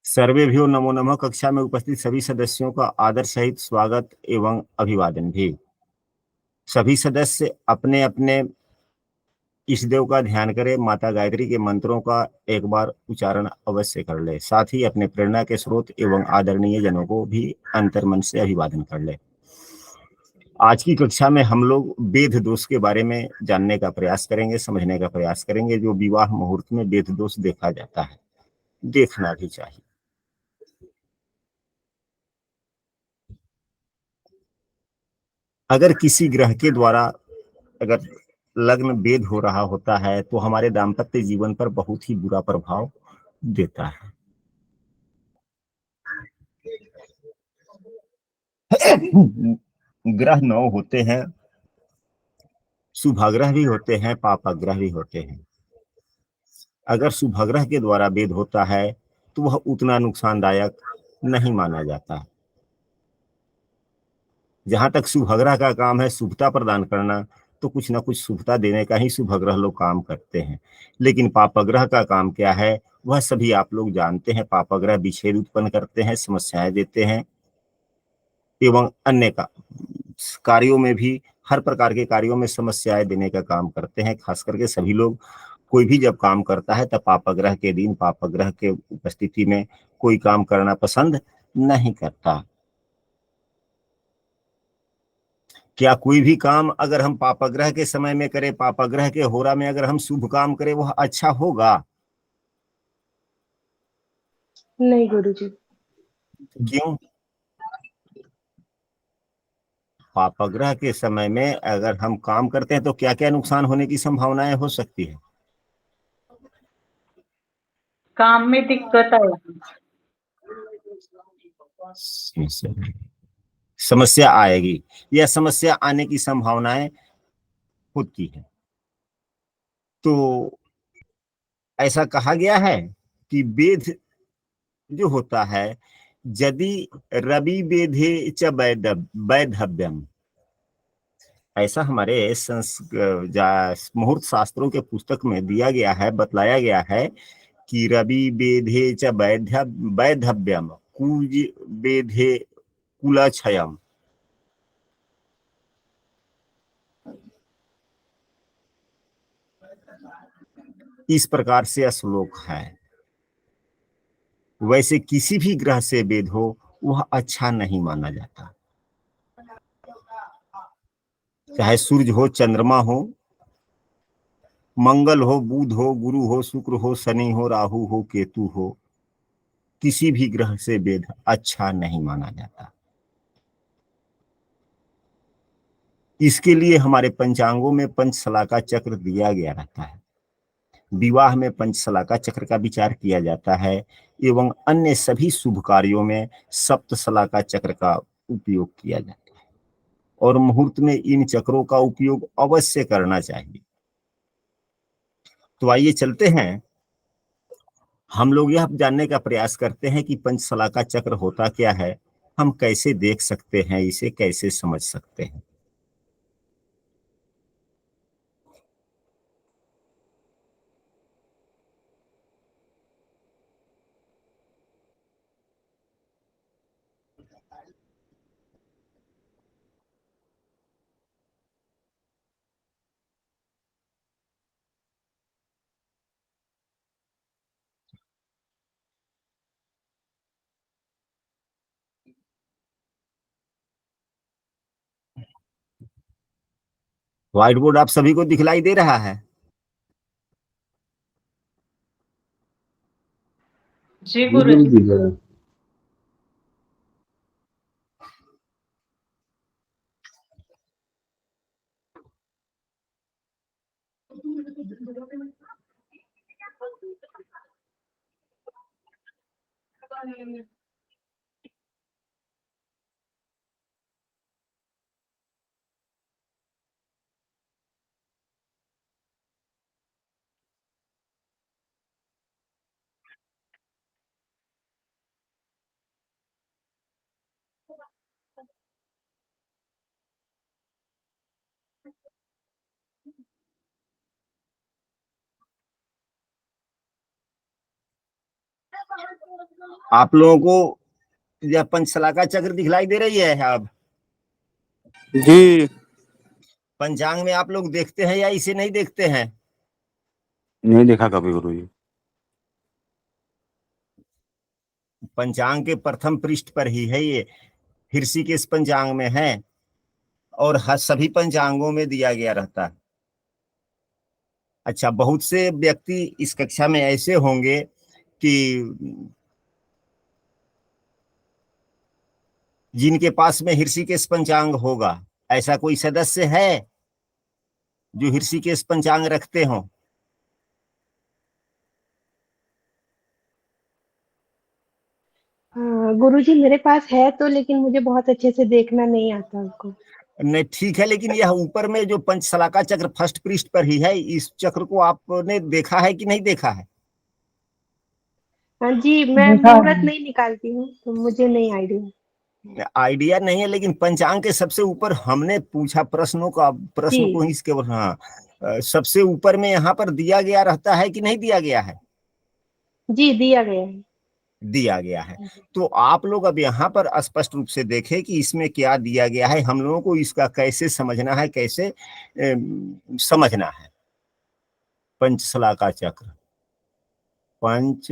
सर्वेभ्यो नमो नमः। कक्षा में उपस्थित सभी सदस्यों का आदर सहित स्वागत एवं अभिवादन भी। सभी सदस्य अपने-अपने इष्टदेव का ध्यान करें, माता गायत्री के मंत्रों का एक बार उच्चारण अवश्य कर लें। साथ ही अपने प्रेरणा के स्रोत एवं आदरणीय जनों को भी अंतर्मन से अभिवादन कर लें। आज की कक्षा में हम लोग वेद दोष के बारे में जानने का प्रयास करेंगे, समझने का प्रयास करेंगे। जो विवाह मुहूर्त में वेद दोष देखा जाता है, देखना भी चाहिए। अगर किसी ग्रह के द्वारा अगर लग्न भेद हो रहा होता है तो हमारे दाम्पत्य जीवन पर बहुत ही बुरा प्रभाव देता है। ग्रह 9 होते हैं, शुभाग्रह भी होते हैं, पापाग्रह भी होते हैं। अगर शुभाग्रह के द्वारा भेद होता है तो वह उतना नुकसानदायक नहीं माना जाता। जहां तक शुभग्रह का काम है शुभता प्रदान करना, तो कुछ ना कुछ शुभता देने का ही शुभग्रह लोग काम करते हैं। लेकिन पापग्रह का काम क्या है, वह सभी आप लोग जानते हैं। पापग्रह विच्छेद उत्पन्न करते हैं, समस्याएं देते हैं एवं अन्य का कार्यों में भी, हर प्रकार के कार्यों में समस्याएं देने का काम करते हैं। खास करके सभी लोग, कोई भी जब काम करता है तब पापग्रह के दिन, पापग्रह के उपस्थिति में कोई काम करना पसंद नहीं करता। क्या कोई भी काम अगर हम पापग्रह के समय में करें, पापग्रह के होरा में अगर हम शुभ काम करें, वह अच्छा होगा? नहीं गुरुजी। क्यों? पापग्रह के समय में अगर हम काम करते हैं तो क्या क्या नुकसान होने की संभावनाएं हो सकती है? काम में दिक्कत आएगी। समस्या आएगी या समस्या आने की संभावनाएं होती है। तो ऐसा कहा गया है कि वेद जो होता है, यदि रवि वेदे च वैधव्यम, ऐसा हमारे मुहूर्त शास्त्रों के पुस्तक में दिया गया है, बतलाया गया है कि रवि वेदे च वैधव्यम कुज वेदे कुलक्षयम। इस प्रकार से श्लोक है। वैसे किसी भी ग्रह से भेद हो वह अच्छा नहीं माना जाता, चाहे सूर्य हो, चंद्रमा हो, मंगल हो, बुध हो, गुरु हो, शुक्र हो, शनि हो, राहु हो, केतु हो, किसी भी ग्रह से भेद अच्छा नहीं माना जाता। इसके लिए हमारे पंचांगों में पंचसला का चक्र दिया गया रहता है। विवाह में पंचसला का चक्र का विचार किया जाता है एवं अन्य सभी शुभ कार्यों में सप्तसला का चक्र का उपयोग किया जाता है और मुहूर्त में इन चक्रों का उपयोग अवश्य करना चाहिए। तो आइए चलते हैं, हम लोग यह जानने का प्रयास करते हैं कि पंचसला का चक्र होता क्या है, हम कैसे देख सकते हैं, इसे कैसे समझ सकते हैं। व्हाइट बोर्ड आप सभी को दिखलाई दे रहा है? जी गुरुजी। आप लोगों को यह पंचशलाका चक्र दिखलाई दे रही है अब? जी पंचांग में आप लोग देखते हैं या इसे नहीं देखते हैं? नहीं देखा कभी गुरु जी। पंचांग के प्रथम पृष्ठ पर ही है ये, ऋषिकेश पंचांग में है, और सभी पंचांगों में दिया गया रहता है। अच्छा, बहुत से व्यक्ति इस कक्षा में ऐसे होंगे कि जिनके पास में ऋषिकेश पंचांग होगा। ऐसा कोई सदस्य है जो ऋषिकेश पंचांग रखते हो? हाँ गुरुजी, मेरे पास है तो, लेकिन मुझे बहुत अच्छे से देखना नहीं आता उसको। नहीं, ठीक है, लेकिन यह ऊपर में जो पंचशलाका चक्र फर्स्ट पृष्ठ पर ही है, इस चक्र को आपने देखा है कि नहीं देखा है? हाँ जी, मैं मुहूर्त नहीं निकालती हूँ तो मुझे नहीं आइडिया। आइडिया नहीं है, लेकिन पंचांग के सबसे ऊपर हमने पूछा प्रश्न को ही इसके, हाँ, सबसे ऊपर में यहाँ पर दिया गया रहता है कि नहीं दिया गया है? जी दिया गया है। दिया गया है। तो आप लोग अब यहाँ पर स्पष्ट रूप से देखें कि इसमें क्या दिया गया है, हम लोगों को इसका कैसे समझना है, कैसे समझना है। पंचशलाका चक्र, पंच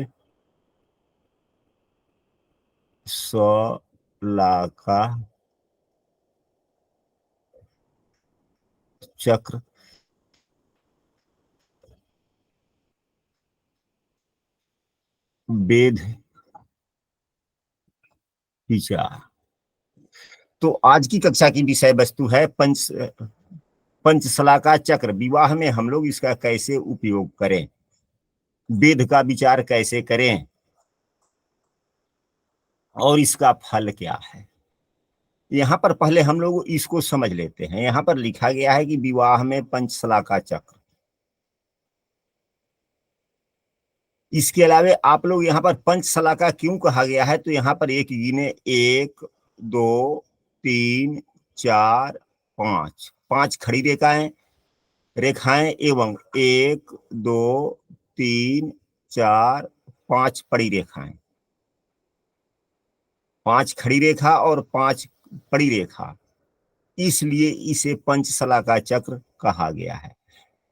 शलाका चक्र वेद विचार। तो आज की कक्षा की विषय वस्तु है पंचशलाका चक्र। विवाह में हम लोग इसका कैसे उपयोग करें, वेद का विचार कैसे करें, और इसका फल क्या है। यहाँ पर पहले हम लोग इसको समझ लेते हैं। यहाँ पर लिखा गया है कि विवाह में पंचशलाका चक्र। इसके अलावा आप लोग यहाँ पर पंचशलाका क्यों कहा गया है, तो यहाँ पर एक गिने, 1 2 3 4 5, 5 खड़ी रेखाएं एवं 1 2 3 4 5 पड़ी रेखाएं, 5 खड़ी रेखा और 5 पड़ी रेखा, इसलिए इसे पंचशलाका चक्र कहा गया है।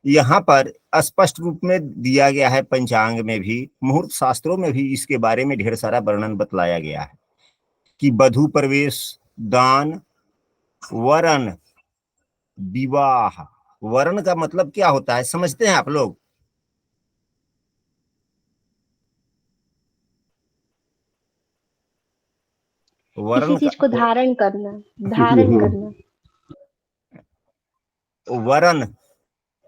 यहाँ पर स्पष्ट रूप में दिया गया है, पंचांग में भी, मुहूर्त शास्त्रों में भी इसके बारे में ढेर सारा वर्णन बतलाया गया है कि वधु प्रवेश, दान, वरण, विवाह। वरण का मतलब क्या होता है, समझते हैं आप लोग? किसी वरण का चीज को धारण करना, धारण करना। वरण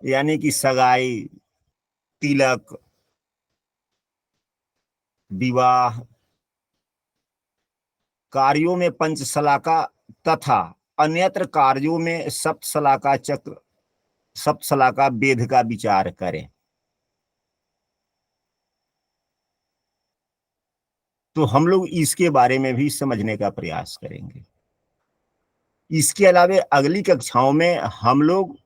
यानी कि सगाई, तिलक, विवाह। कार्यों में पंचशलाका तथा अन्यत्र कार्यों में सप्तशलाका चक्र, सप्तशलाका वेद का विचार करें। तो हम लोग इसके बारे में भी समझने का प्रयास करेंगे। इसके अलावा अगली कक्षाओं में हम लोग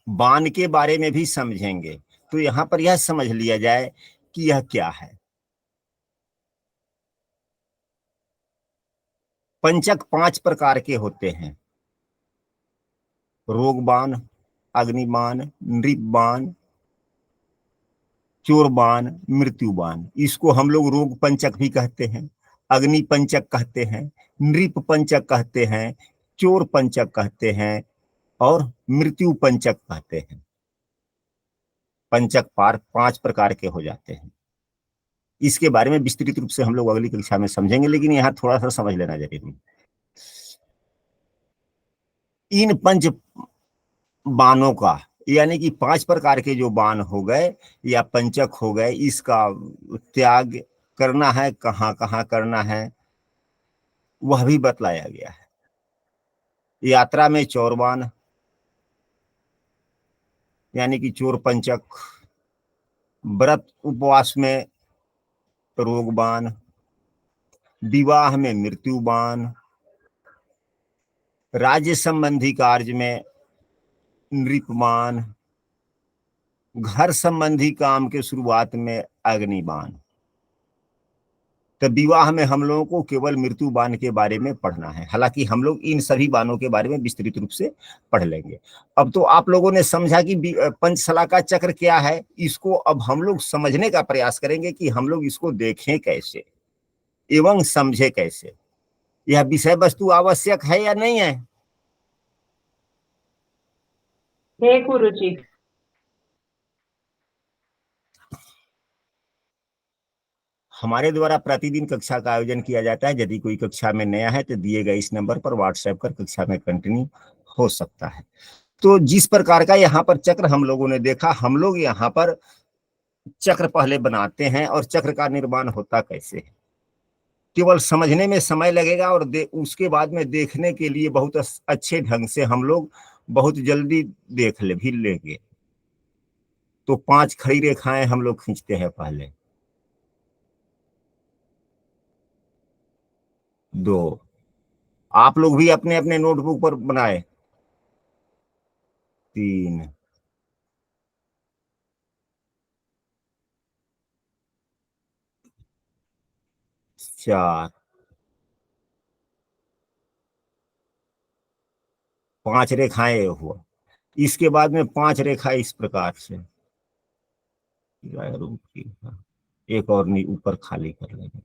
बाण के बारे में भी समझेंगे। तो यहाँ पर यह समझ लिया जाए कि यह क्या है। पंचक 5 प्रकार के होते हैं: रोगबाण, अग्निबाण, नृपबाण, चोरबाण, मृत्युबाण। इसको हम लोग रोग पंचक भी कहते हैं, अग्नि पंचक कहते हैं, नृप पंचक कहते हैं, चोर पंचक कहते हैं, और मृत्यु पंचक कहते हैं। पंचक 5 प्रकार के हो जाते हैं। इसके बारे में विस्तृत रूप से हम लोग अगली कक्षा में समझेंगे, लेकिन यहाँ थोड़ा सा समझ लेना जरूरी है। इन पंच बाणों का, यानी कि 5 प्रकार के जो बाण हो गए या पंचक हो गए, इसका त्याग करना है, कहाँ कहाँ करना है, वह भी बतलाया गया है। यात्रा में चोरबाण यानी कि चोर पंचक, व्रत उपवास में रोगबाण, विवाह में मृत्युबाण, राज्य संबंधी कार्य में नृपबाण, घर संबंधी काम के शुरुआत में अग्निबाण। तो विवाह में हम लोगों को केवल मृत्यु बाण के बारे में पढ़ना है, हालांकि हम लोग इन सभी बाणों के बारे में विस्तृत रूप से पढ़ लेंगे। अब तो आप लोगों ने समझा कि पंचशलाका चक्र क्या है, इसको अब हम लोग समझने का प्रयास करेंगे कि हम लोग इसको देखें कैसे एवं समझे कैसे। यह विषय वस्तु आवश्यक है या नहीं है? हे गुरुजी। हमारे द्वारा प्रतिदिन कक्षा का आयोजन किया जाता है। यदि कोई कक्षा में नया है तो दिए गए इस नंबर पर व्हाट्सएप कर कक्षा में कंटिन्यू हो सकता है। तो जिस प्रकार का यहाँ पर चक्र हम लोगों ने देखा, हम लोग यहाँ पर चक्र पहले बनाते हैं और चक्र का निर्माण होता कैसे है केवल समझने में समय लगेगा और उसके बाद में देखने के लिए बहुत अच्छे ढंग से हम लोग बहुत जल्दी देख भी लेंगे। तो 5 खड़ी रेखाएं हम लोग खींचते हैं पहले, 2, आप लोग भी अपने अपने नोटबुक पर बनाए, 3, 4, 5 रेखाएं हुआ। इसके बाद में 5 रेखा इस प्रकार से, एक और ऊपर खाली कर लेंगे।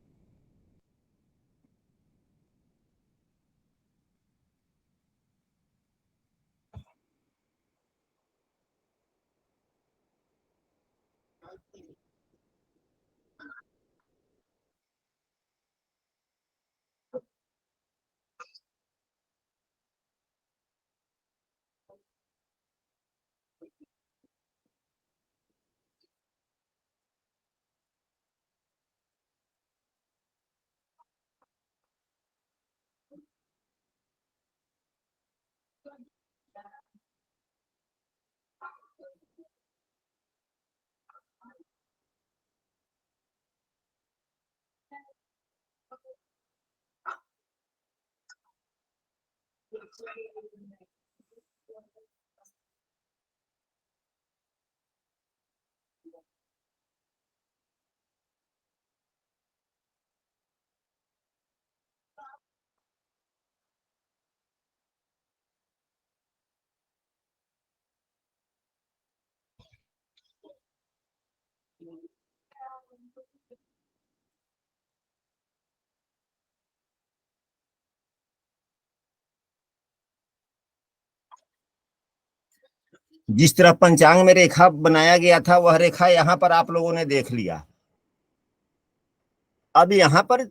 जिस तरह पंचांग में रेखा बनाया गया था वह रेखा यहां पर आप लोगों ने देख लिया। अब यहां पर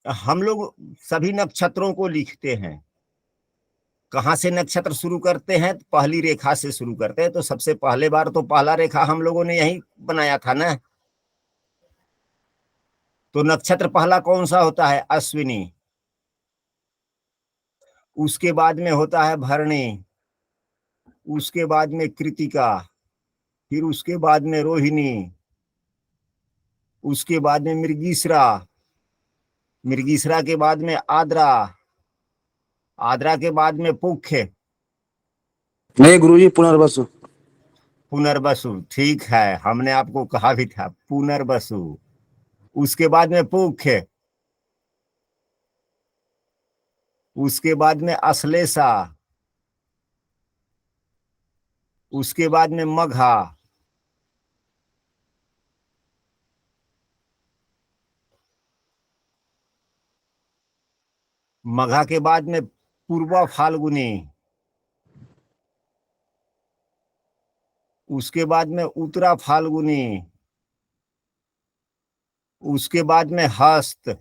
हम लोग सभी नक्षत्रों को लिखते हैं। कहां से नक्षत्र शुरू करते हैं? पहली रेखा से शुरू करते हैं। तो सबसे पहले बार तो पहला रेखा हम लोगों ने यही बनाया था ना। तो नक्षत्र पहला कौन सा होता है? अश्विनी। उसके बाद में होता है भरणी, उसके बाद में कृतिका, फिर उसके बाद में रोहिणी, उसके बाद में मृगीश्रा, मृगीश्रा के बाद में आद्रा, आद्रा के बाद में पुख्य। नहीं गुरुजी, पुनर्वसु। पुनर्वसु, ठीक है, हमने आपको कहा भी था पुनर्वसु। उसके बाद में पुख्य, उसके बाद में अश्लेषा, उसके बाद में मघा, मघा के बाद में पूर्वा फाल्गुनी, उसके बाद में उत्तरा फाल्गुनी, उसके बाद में हस्त,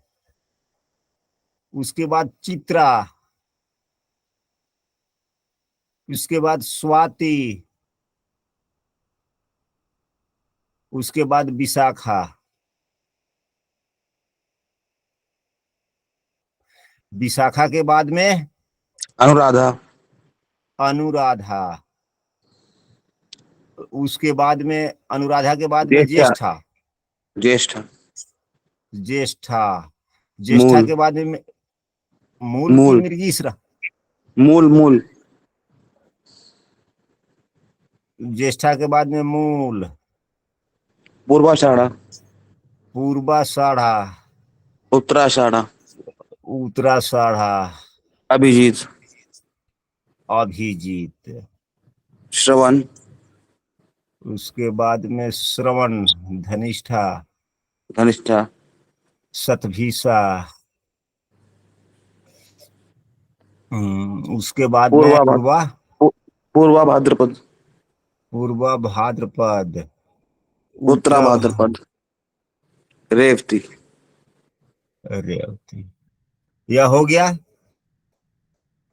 उसके बाद चित्रा, उसके बाद स्वाति, उसके बाद विशाखा, विशाखा के बाद में अनुराधा, अनुराधा, उसके बाद में अनुराधा के बाद में ज्येष्ठा, ज्येष्ठा, ज्येष्ठा, ज्येष्ठा, ज्येष्ठा मूल, के बाद में मूल की मूल, मृगीश्रा, मूल, मूल, ज्येष्ठा के बाद में मूल, पूर्वाषाढ़ा, पूर्वाषाढ़ा, उत्तराषाढ़ा, उत्तराषाढ़ा, अभिजीत, अभिजीत, श्रवण, उसके बाद में श्रवण, धनिष्ठा, धनिष्ठा, शतभिषा, उसके बाद में पूर्वा पूर्वा भाद्रपद, पूर्वा भाद्रपद, उत्तरा भाद्रपद, रेवती। रेवती। यह हो गया।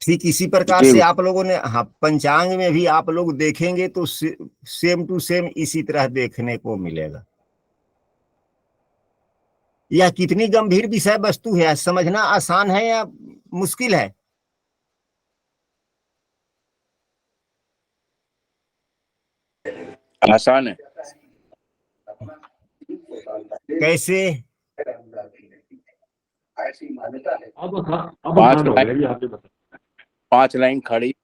ठीक इसी प्रकार जी से आप लोगों ने, हाँ, पंचांग में भी आप लोग देखेंगे तो सेम टू सेम इसी तरह देखने को मिलेगा। यह कितनी गंभीर विषय वस्तु है, समझना आसान है या मुश्किल है? आसान है। कैसे? पांच लाइन खड़ी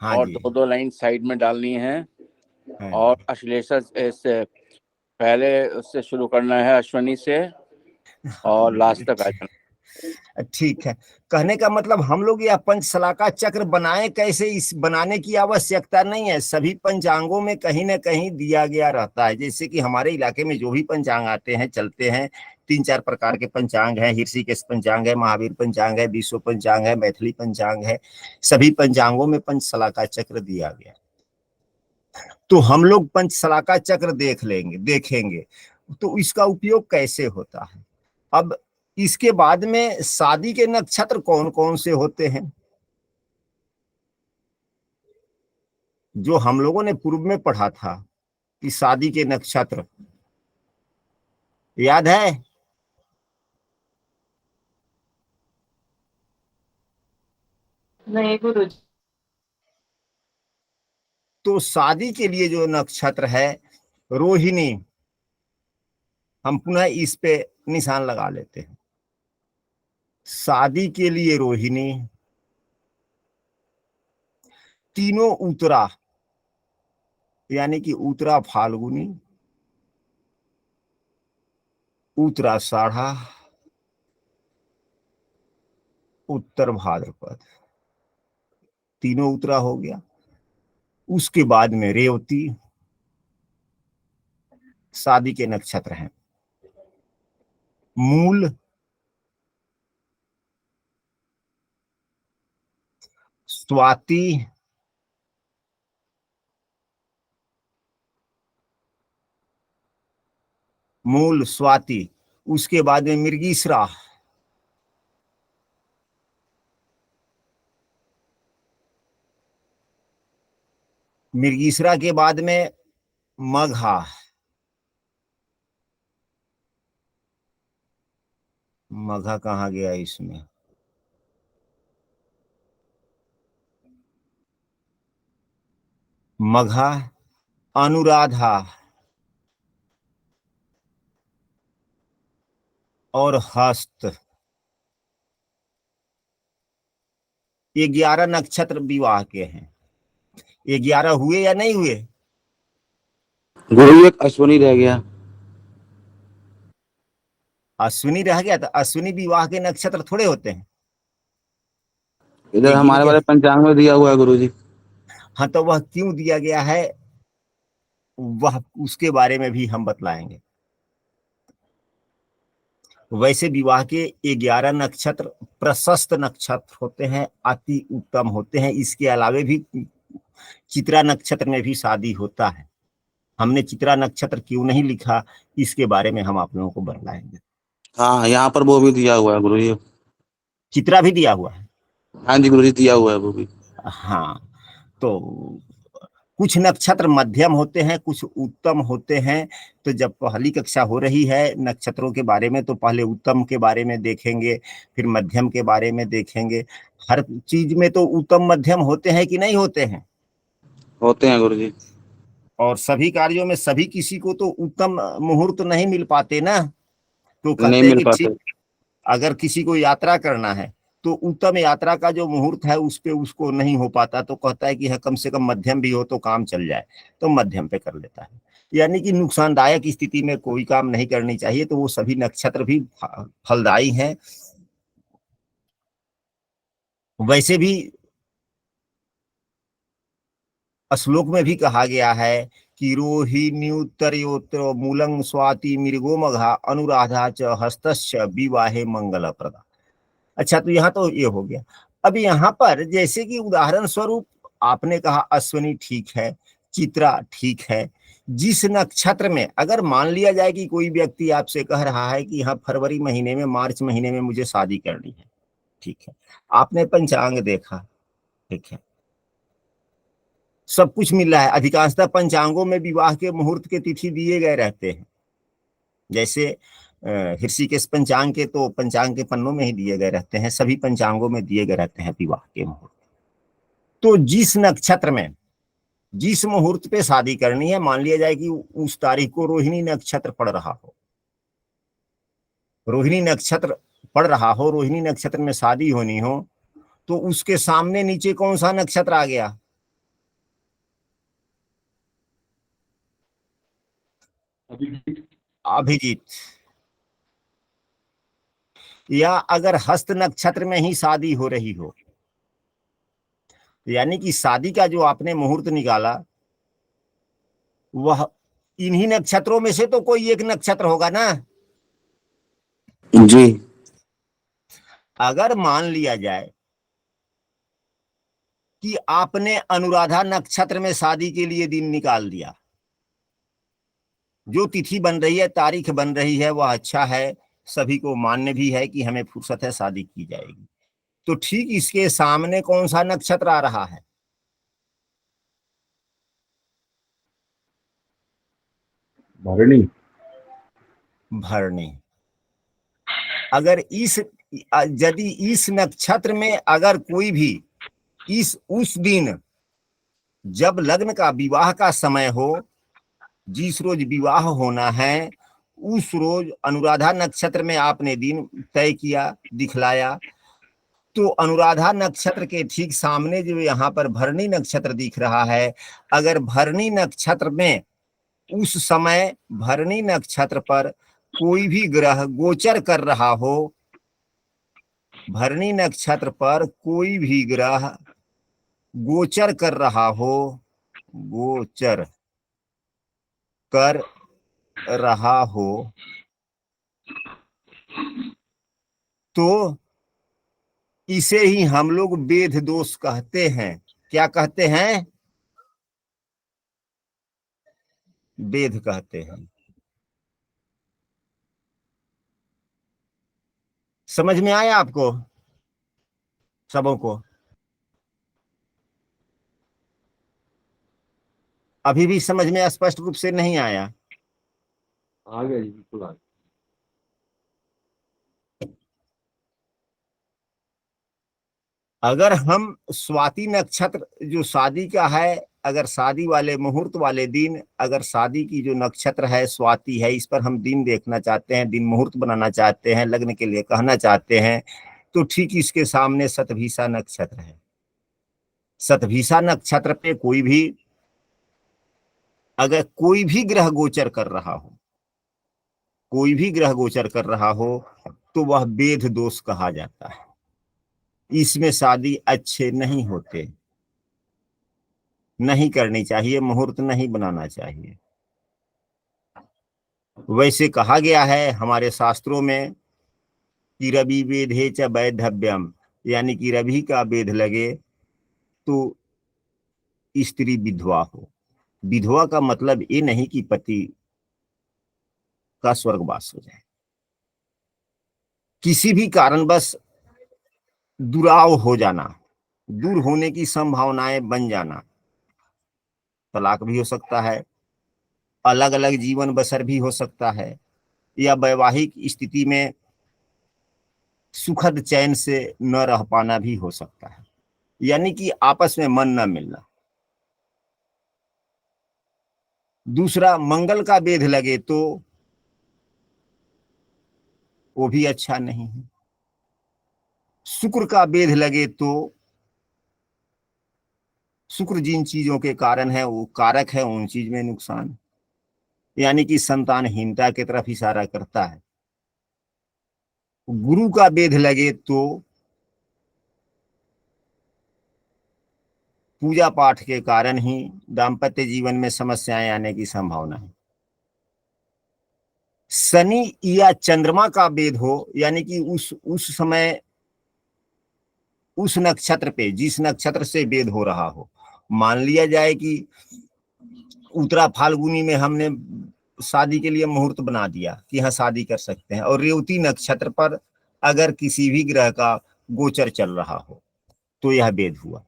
हाँ और जी, दो दो लाइन साइड में डालनी है हाँ और अश्लेषा से पहले उससे शुरू करना है, अश्वनी से, और लास्ट तक आ जाना। ठीक है। कहने का मतलब हम लोग यह पंचशलाका चक्र बनाए कैसे, इस बनाने की आवश्यकता नहीं है, सभी पंचांगों में कहीं ना कहीं दिया गया रहता है। जैसे कि हमारे इलाके में जो भी पंचांग आते हैं, चलते हैं, 3-4 प्रकार के पंचांग हैं, ऋषिकेश पंचांग है, महावीर पंचांग है, विश्व पंचांग है, मैथिली पंचांग है, सभी पंचांगों में पंचशलाका चक्र दिया गया। तो हम लोग पंचशलाका चक्र देखेंगे तो इसका उपयोग कैसे होता है। अब इसके बाद में शादी के नक्षत्र कौन कौन से होते हैं, जो हम लोगों ने पूर्व में पढ़ा था कि शादी के नक्षत्र याद है? नहीं गुरुजी। तो शादी के लिए जो नक्षत्र है रोहिणी, हम पुनः इस पे निशान लगा लेते हैं। शादी के लिए रोहिणी, तीनों उत्तरा, यानी कि उत्तरा फाल्गुनी, उत्तराषाढ़ा, उत्तर भाद्रपद, तीनों उत्तरा हो गया। उसके बाद में रेवती शादी के नक्षत्र हैं। मूल, स्वाति, मूल स्वाति, उसके बाद में मृगीश्रा, मृगीश्रा के बाद में मघा, मघा कहाँ गया इसमें, मघा, अनुराधा और हस्त। ये 11 नक्षत्र विवाह के हैं। ये 11 हुए या नहीं हुए? गुरु एक अश्वनी रह गया। अश्विनी रह गया, तो अश्विनी विवाह के नक्षत्र थोड़े होते हैं। इधर ये गिन हमारे गया। वाले पंचांग में दिया हुआ है गुरु जी। हाँ, तो वह क्यों दिया गया है, वह उसके बारे में भी हम बतलाएंगे। वैसे विवाह के 11 नक्षत्र प्रशस्त नक्षत्र होते हैं, अति उत्तम होते हैं। इसके अलावे भी चित्रा नक्षत्र में भी शादी होता है। हमने चित्रा नक्षत्र क्यों नहीं लिखा, इसके बारे में हम आप लोगों को बतलाएंगे। हाँ, यहाँ पर वो भी दिया हुआ है गुरु जी। चित्रा भी दिया हुआ है। हाँ जी गुरु जी, दिया हुआ है वो भी। हाँ, तो कुछ नक्षत्र मध्यम होते हैं, कुछ उत्तम होते हैं। तो जब पहली कक्षा हो रही है नक्षत्रों के बारे में, तो पहले उत्तम के बारे में देखेंगे, फिर मध्यम के बारे में देखेंगे। हर चीज में तो उत्तम मध्यम होते हैं कि नहीं होते हैं? होते हैं गुरु जी। और सभी कार्यों में सभी किसी को तो उत्तम मुहूर्त नहीं मिल पाते ना। तो नहीं कहते हैं मिल कि पाते। ठीक, अगर किसी को यात्रा करना है तो उत्तम यात्रा का जो मुहूर्त है उस पे उसको नहीं हो पाता, तो कहता है कि है कम से कम मध्यम भी हो तो काम चल जाए, तो मध्यम पे कर लेता है। यानी कि नुकसानदायक स्थिति में कोई काम नहीं करनी चाहिए। तो वो सभी नक्षत्र भी फलदायी हैं। वैसे भी श्लोक में भी कहा गया है कि रोहिण्युत्तरयोत्र मूलं स्वाति मृगो मघा अनुराधा च हस्तश्च विवाहे मंगलप्रदा। अच्छा, तो यहाँ तो ये हो गया। अब यहाँ पर जैसे कि उदाहरण स्वरूप आपने कहा अश्विनी ठीक है, चित्रा ठीक है। जिस नक्षत्र में अगर मान लिया जाए कि कोई व्यक्ति आपसे कह रहा है कि हाँ फरवरी महीने में, मार्च महीने में मुझे शादी करनी है, ठीक है, आपने पंचांग देखा, ठीक है, सब कुछ मिल रहा है। अधिकांशतः पंचांगों में विवाह के मुहूर्त के तिथि दिए गए रहते हैं। जैसे ऋषिकेश पंचांग के तो पंचांग के पन्नों में ही दिए गए रहते हैं, सभी पंचांगों में दिए गए रहते हैं विवाह के मुहूर्त। तो जिस नक्षत्र में जिस मुहूर्त पे शादी करनी है, मान लिया जाए कि उस तारीख को रोहिणी नक्षत्र पड़ रहा हो, रोहिणी नक्षत्र पड़ रहा हो, रोहिणी नक्षत्र में शादी होनी हो, तो उसके सामने नीचे कौन सा नक्षत्र आ गया? अभिजीत। या अगर हस्त नक्षत्र में ही शादी हो रही हो, यानी कि शादी का जो आपने मुहूर्त निकाला वह इन्हीं नक्षत्रों में से तो कोई एक नक्षत्र होगा ना। जी। अगर मान लिया जाए कि आपने अनुराधा नक्षत्र में शादी के लिए दिन निकाल दिया, जो तिथि बन रही है, तारीख बन रही है, वह अच्छा है, सभी को मान्य भी है कि हमें फुर्सत है, शादी की जाएगी, तो ठीक इसके सामने कौन सा नक्षत्र आ रहा है? भरणी। भरणी। अगर यदि इस नक्षत्र में अगर कोई भी उस दिन जब लग्न का विवाह का समय हो, जिस रोज विवाह होना है, उस रोज अनुराधा नक्षत्र में आपने दिन तय किया, दिखलाया, तो अनुराधा नक्षत्र के ठीक सामने जो यहाँ पर भरणी नक्षत्र दिख रहा है, अगर भरणी नक्षत्र में उस समय भरणी नक्षत्र पर कोई भी ग्रह गोचर कर रहा हो, भरणी नक्षत्र पर कोई भी ग्रह गोचर कर रहा हो, गोचर कर रहा हो, तो इसे ही हम लोग वेद दोष कहते हैं। क्या कहते हैं? वेद कहते हैं। समझ में आया आपको सबों को? अभी भी समझ में स्पष्ट रूप से नहीं आया? आ गया जी, बिल्कुल आ गया। अगर हम स्वाति नक्षत्र जो शादी का है, अगर शादी वाले मुहूर्त वाले दिन, अगर शादी की जो नक्षत्र है स्वाति है, इस पर हम दिन देखना चाहते हैं, दिन मुहूर्त बनाना चाहते हैं, लग्न के लिए कहना चाहते हैं, तो ठीक इसके सामने शतभिषा नक्षत्र है। शतभिषा नक्षत्र पे कोई भी अगर कोई भी ग्रह गोचर कर रहा हो, कोई भी ग्रह गोचर कर रहा हो, तो वह वेद दोष कहा जाता है। इसमें शादी अच्छे नहीं होते, नहीं करनी चाहिए, मुहूर्त नहीं बनाना चाहिए। वैसे कहा गया है हमारे शास्त्रों में कि रवि वेदे च वैधव्यम, यानी कि रवि का वेद लगे तो स्त्री विधवा हो। विधवा का मतलब ये नहीं कि पति का स्वर्गवास हो जाए, किसी भी कारणवश दुराव हो जाना, दूर होने की संभावनाएं बन जाना, तलाक भी हो सकता है, अलग अलग जीवन बसर भी हो सकता है, या वैवाहिक स्थिति में सुखद चैन से न रह पाना भी हो सकता है, यानी कि आपस में मन न मिलना। दूसरा, मंगल का वेध लगे तो वो भी अच्छा नहीं है। शुक्र का बेध लगे तो शुक्र जिन चीजों के कारण है वो कारक है, उन चीज में नुकसान, यानी कि संतानहीनता की तरफ इशारा करता है। गुरु का बेध लगे तो पूजा पाठ के कारण ही दाम्पत्य जीवन में समस्याएं आने की संभावना है। शनि या चंद्रमा का भेद हो, यानी कि उस समय उस नक्षत्र पे, जिस नक्षत्र से भेद हो रहा हो, मान लिया जाए कि उत्तरा फाल्गुनी में हमने शादी के लिए मुहूर्त बना दिया कि हाँ शादी कर सकते हैं, और रेवती नक्षत्र पर अगर किसी भी ग्रह का गोचर चल रहा हो तो यह भेद हुआ।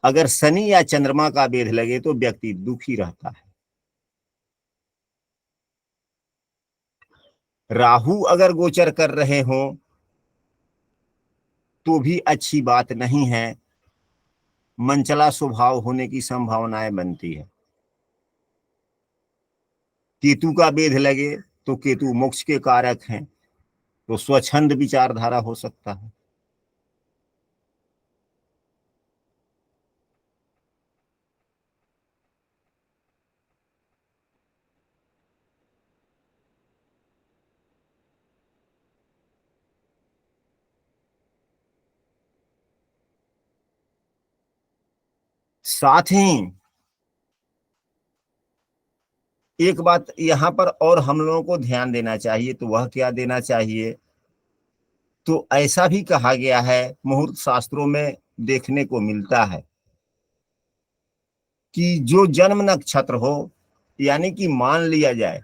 अगर शनि या चंद्रमा का भेद लगे तो व्यक्ति दुखी रहता है। राहु अगर गोचर कर रहे हो तो भी अच्छी बात नहीं है, मनचला स्वभाव होने की संभावनाएं बनती है। केतु का भेद लगे तो केतु मोक्ष के कारक हैं, तो स्वच्छंद विचारधारा हो सकता है। साथ ही एक बात यहां पर और हम लोगों को ध्यान देना चाहिए, तो वह क्या देना चाहिए, तो ऐसा भी कहा गया है, मुहूर्त शास्त्रों में देखने को मिलता है कि जो जन्म नक्षत्र हो, यानी कि मान लिया जाए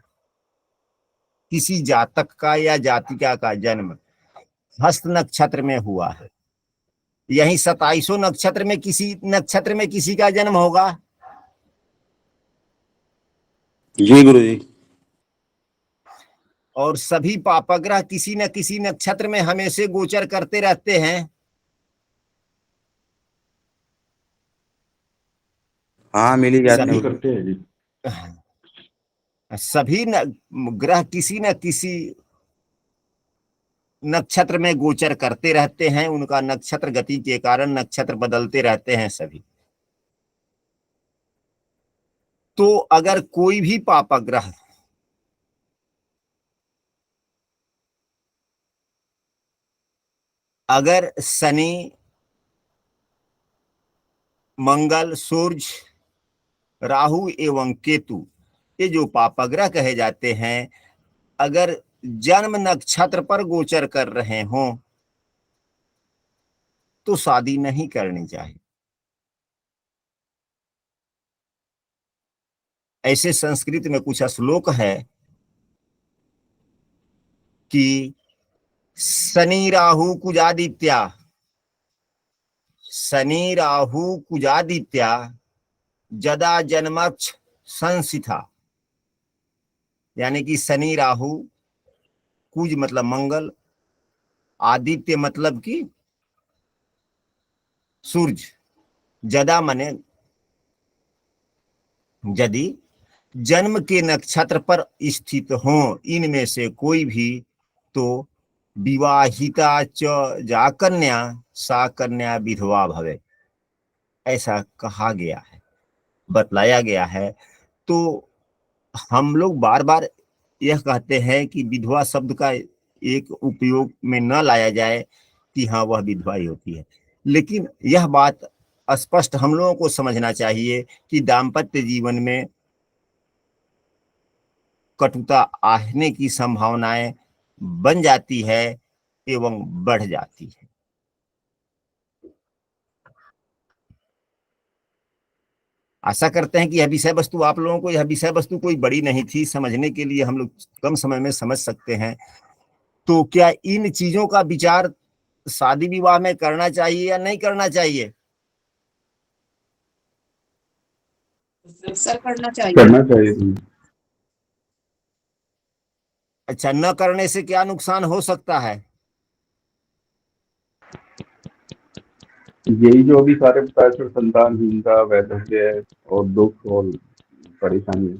किसी जातक का या जातिका का जन्म हस्त नक्षत्र में हुआ है, यही 27 नक्षत्र में किसी का जन्म होगा, जी गुरु जी। और सभी पापग्रह किसी न किसी नक्षत्र में हमेशा गोचर करते रहते हैं। हाँ मिल ही जाते हैं सभी गुरु जी। करते हैं जी। सभी ग्रह किसी न किसी नक्षत्र में गोचर करते रहते हैं, उनका नक्षत्र गति के कारण नक्षत्र बदलते रहते हैं सभी। तो अगर कोई भी पापग्रह अगर शनि, मंगल, सूर्य, राहु एवं केतु, ये जो पापग्रह कहे जाते हैं, अगर जन्म नक्षत्र पर गोचर कर रहे हों तो शादी नहीं करनी चाहिए। ऐसे संस्कृत में कुछ श्लोक है कि शनि राहु कुजादित्या, शनि राहु कुजादित्या जदा जन्मक्ष संसिथा, यानी कि शनि राहु, कुज मतलब मंगल, आदित्य मतलब कि सूर्य, जदा मने यदि जन्म के नक्षत्र पर स्थित हो इनमें से कोई भी, तो विवाहिता च जा कन्या सा कन्या विधवा भवे, ऐसा कहा गया है, बतलाया गया है। तो हम लोग बार बार यह कहते हैं कि विधवा शब्द का एक उपयोग में न लाया जाए कि हाँ वह विधवा ही होती है, लेकिन यह बात स्पष्ट हम लोगों को समझना चाहिए कि दाम्पत्य जीवन में कटुता आने की संभावनाएं बन जाती है एवं बढ़ जाती है। आशा करते हैं कि यह विषय वस्तु आप लोगों को, यह विषय वस्तु कोई बड़ी नहीं थी, समझने के लिए हम लोग कम समय में समझ सकते हैं। तो क्या इन चीजों का विचार शादी विवाह में करना चाहिए या नहीं करना चाहिए? सर करना चाहिए। करना चाहिए। अच्छा, न करने से क्या नुकसान हो सकता है? यही जो अभी सारे बताए थे, संतानहीनता, वैधव्य और दुख और परेशानी।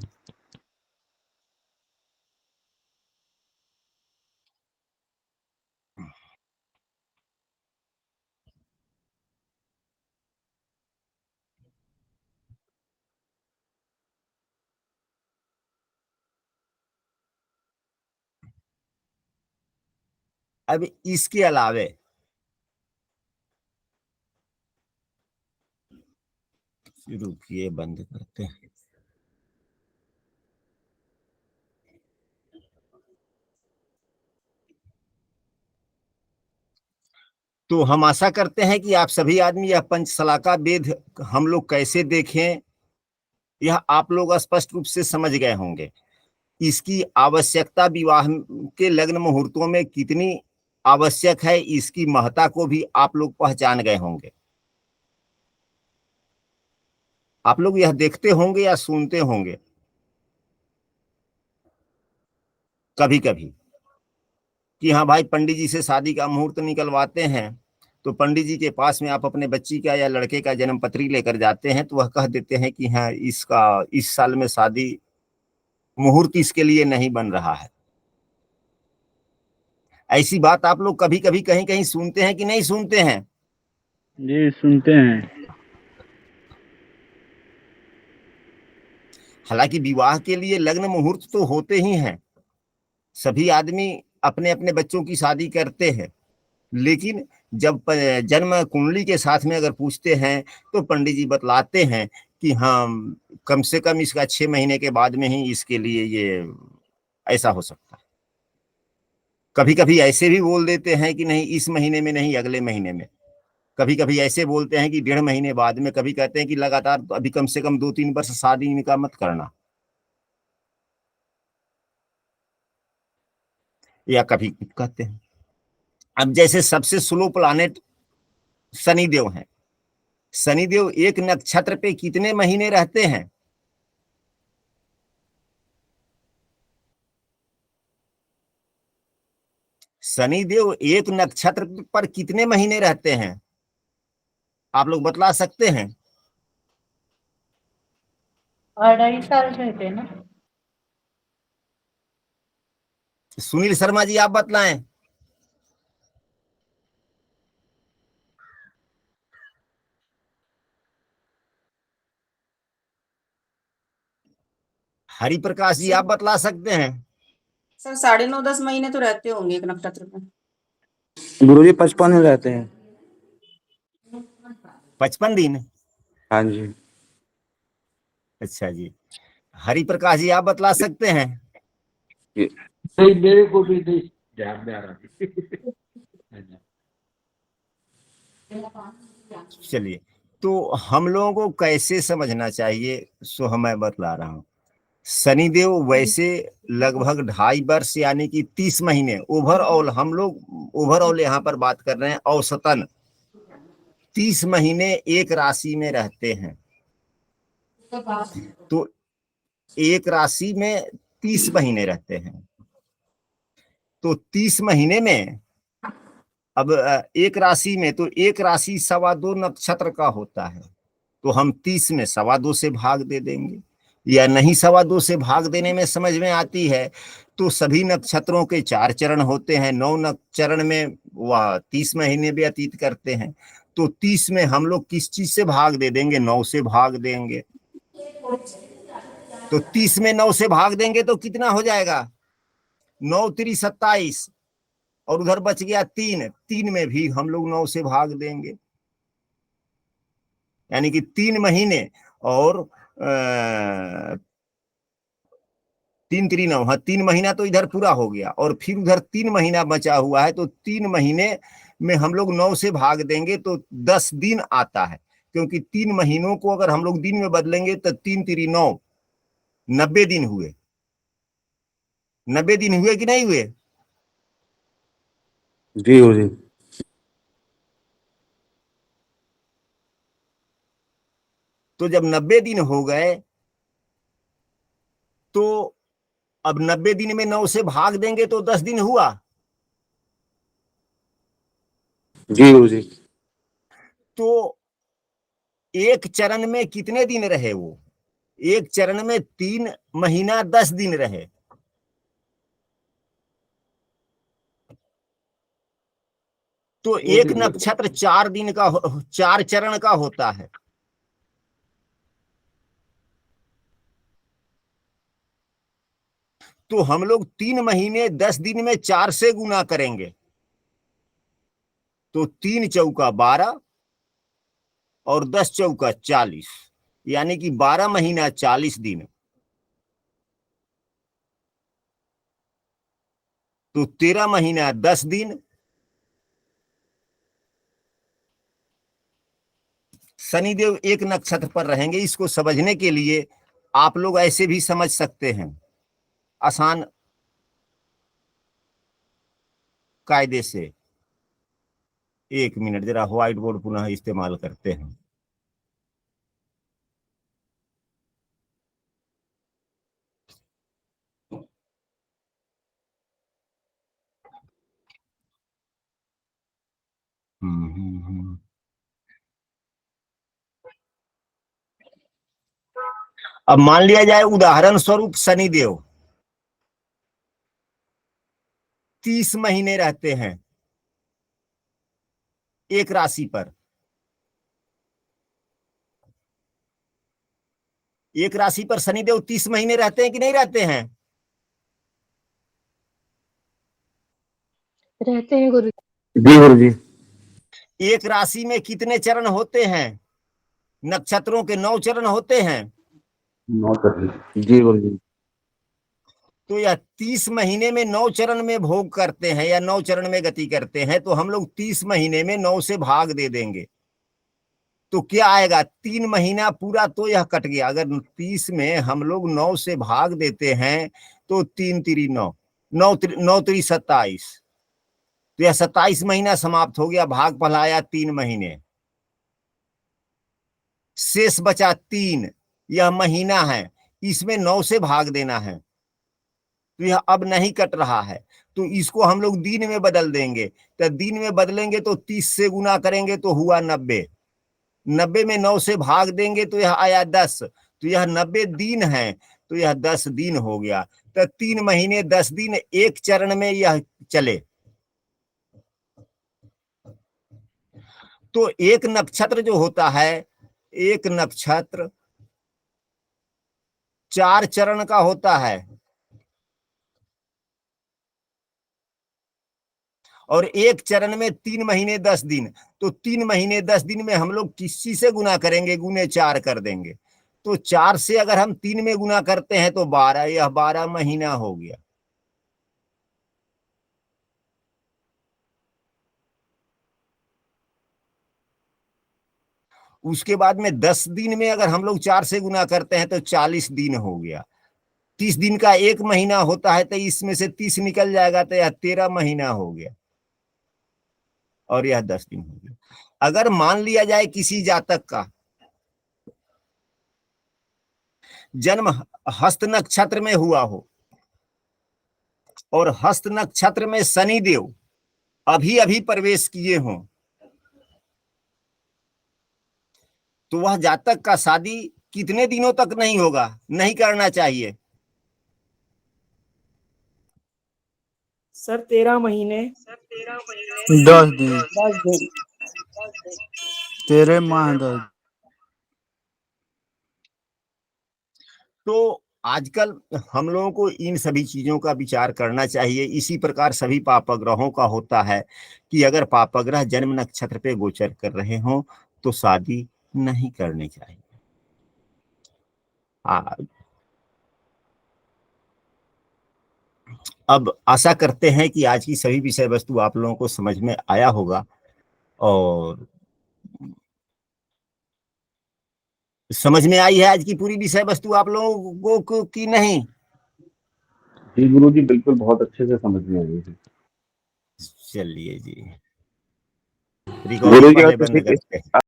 अब इसके अलावे रुकिए, बंद करते हैं। तो हम आशा करते हैं कि आप सभी आदमी यह पंचशलाका वेद हम लोग कैसे देखें, यह आप लोग स्पष्ट रूप से समझ गए होंगे। इसकी आवश्यकता विवाह के लग्न मुहूर्तों में कितनी आवश्यक है, इसकी महत्ता को भी आप लोग पहचान गए होंगे। आप लोग यह देखते होंगे या सुनते होंगे कभी कभी कि हाँ भाई, पंडित जी से शादी का मुहूर्त निकलवाते हैं, तो पंडित जी के पास में आप अपने बच्ची का या लड़के का जन्म पत्री लेकर जाते हैं, तो वह कह देते हैं कि हाँ, इसका इस साल में शादी मुहूर्त इसके लिए नहीं बन रहा है। ऐसी बात आप लोग कभी कभी कहीं कहीं सुनते हैं कि नहीं सुनते हैं? जी सुनते हैं। हालांकि विवाह के लिए लग्न मुहूर्त तो होते ही हैं, सभी आदमी अपने अपने बच्चों की शादी करते हैं, लेकिन जब जन्म कुंडली के साथ में अगर पूछते हैं तो पंडित जी बतलाते हैं कि हाँ, कम से कम इसका 6 महीने के बाद में ही इसके लिए ये ऐसा हो सकता है। कभी कभी ऐसे भी बोल देते हैं कि नहीं, इस महीने में नहीं, अगले महीने में। कभी कभी ऐसे बोलते हैं कि 1.5 महीने बाद में। कभी कहते हैं कि लगातार तो अभी कम से कम 2-3 वर्ष शादी इनका मत करना, या कभी कहते हैं। अब जैसे सबसे स्लो प्लानेट शनिदेव हैं। शनिदेव एक नक्षत्र पे कितने महीने रहते हैं? शनिदेव एक नक्षत्र पर कितने महीने रहते हैं, आप लोग बतला सकते हैं? 2.5 साल रहते ना। सुनील शर्मा जी, आप बतलाएं। हरिप्रकाश जी, आप बतला सकते हैं? सर 9.5-10 महीने तो रहते होंगे एक नक्षत्र में। गुरुजी 55 में रहते हैं। 55 दिन? हाँ जी। अच्छा जी। हरिप्रकाश जी, आप बतला सकते हैं? नहीं, मेरे को भी नहीं ध्यान में आ रहा। चलिए, तो हम लोगों को कैसे समझना चाहिए, सो मैं बतला रहा हूं। शनिदेव वैसे लगभग 2.5 वर्ष यानी कि 30 महीने ओवरऑल, हम लोग ओवरऑल यहाँ पर बात कर रहे हैं, औसतन 30 महीने एक राशि में रहते हैं। तो एक राशि में 30 महीने रहते हैं, तो 30 महीने में अब एक राशि में, तो एक राशि 2.25 नक्षत्र का होता है, तो हम 30 में 2.25 से भाग दे देंगे। या नहीं 2.25 से भाग देने में समझ में आती है, तो सभी नक्षत्रों के 4 चरण होते हैं, 9 चरण में वह 30 महीने व्यतीत करते हैं। तो 30 में हम लोग किस चीज से भाग दे देंगे? 9 से भाग देंगे। तो 30 में 9 से भाग देंगे तो कितना हो जाएगा? 9 3 27, और उधर बच गया 3 में भी हम लोग 9 से भाग देंगे, यानी कि 3 महीने और 3 3 9, हाँ, 3 महीना तो इधर पूरा हो गया, और फिर उधर 3 महीना बचा हुआ है, तो 3 महीने में हम लोग 9 से भाग देंगे तो 10 दिन आता है। क्योंकि 3 महीनों को अगर हम लोग दिन में बदलेंगे तो 3 3 9, 90 दिन हुए। 90 दिन हुए कि नहीं हुए? जी गुरुजी। तो जब 90 दिन हो गए, तो अब 90 दिन में 9 से भाग देंगे तो 10 दिन हुआ। जी गुरुजी। तो एक चरण में कितने दिन रहे वो? एक चरण में 3 महीना 10 दिन रहे। तो एक नक्षत्र 4 दिन का, 4 चरण का होता है। तो हम लोग 3 महीने 10 दिन में 4 से गुना करेंगे, तो 3 चौका 12 और 10 चौका 40, यानी कि 12 महीना 40 दिन, तो 13 महीना 10 दिन। शनिदेव एक नक्षत्र पर रहेंगे। इसको समझने के लिए आप लोग ऐसे भी समझ सकते हैं, आसान कायदे से। 1 मिनट, जरा व्हाइट बोर्ड पुनः इस्तेमाल करते हैं। अब मान लिया जाए उदाहरण स्वरूप शनिदेव 30 महीने रहते हैं एक राशि पर। एक राशि पर शनिदेव 30 महीने रहते हैं कि नहीं रहते हैं? रहते हैं गुरु जी गुरु जी। एक राशि में कितने चरण होते हैं? नक्षत्रों के 9 चरण होते हैं। 9 कर जी गुरु जी। तो यह 30 महीने में 9 चरण में भोग करते हैं या 9 चरण में गति करते हैं, तो हम लोग 30 महीने में 9 से भाग दे देंगे तो क्या आएगा? 3 महीना पूरा तो यह कट गया। अगर 30 में हम लोग 9 से भाग देते हैं तो 3 3 9, 9 3 27, तो यह 27 महीना समाप्त हो गया। भाग पहलाया 3 महीने, शेष बचा 3, यह महीना है, इसमें 9 से भाग देना है, तो यह अब नहीं कट रहा है, तो इसको हम लोग दिन में बदल देंगे। तो दिन में बदलेंगे तो 30 से गुना करेंगे तो हुआ 90, 90 में 9 से भाग देंगे तो यह आया 10, तो यह 90 दिन है, तो यह 10 दिन हो गया। तो 3 महीने 10 दिन एक चरण में यह चले। तो एक नक्षत्र जो होता है, एक नक्षत्र 4 चरण का होता है, और एक चरण में 3 महीने 10 दिन। तो 3 महीने 10 दिन में हम लोग किसी से गुना करेंगे? गुने 4 कर देंगे। तो 4 से अगर हम 3 में गुना करते हैं तो 12, यह 12 महीना हो गया। उसके बाद में 10 दिन में अगर हम लोग 4 से गुना करते हैं तो 40 दिन हो गया। 30 दिन का एक महीना होता है, तो इसमें से 30 निकल जाएगा तो यह 13 महीना हो गया, और यह 10 दिन हो गया। अगर मान लिया जाए किसी जातक का जन्म हस्त नक्षत्र में हुआ हो और हस्त नक्षत्र में शनिदेव अभी अभी प्रवेश किए हों, तो वह जातक का शादी कितने दिनों तक नहीं होगा, नहीं करना चाहिए? सर 13 महीने 10 दिन 10 दिन 13 माह 10। तो आजकल हम लोगों को इन सभी चीजों का विचार करना चाहिए। इसी प्रकार सभी पापग्रहों का होता है कि अगर पापग्रह जन्म नक्षत्र पे गोचर कर रहे हों तो शादी नहीं करनी चाहिए। अब आशा करते हैं कि आज की सभी विषय वस्तु आप लोगों को समझ में आया होगा, और समझ में आई है आज की पूरी विषय वस्तु आप लोगों को कि नहीं? जी गुरु जी, बिल्कुल बहुत अच्छे से समझ में आई है। चलिए जी, गुरु रिकॉर्डिंग जी पहले बंद करते हैं।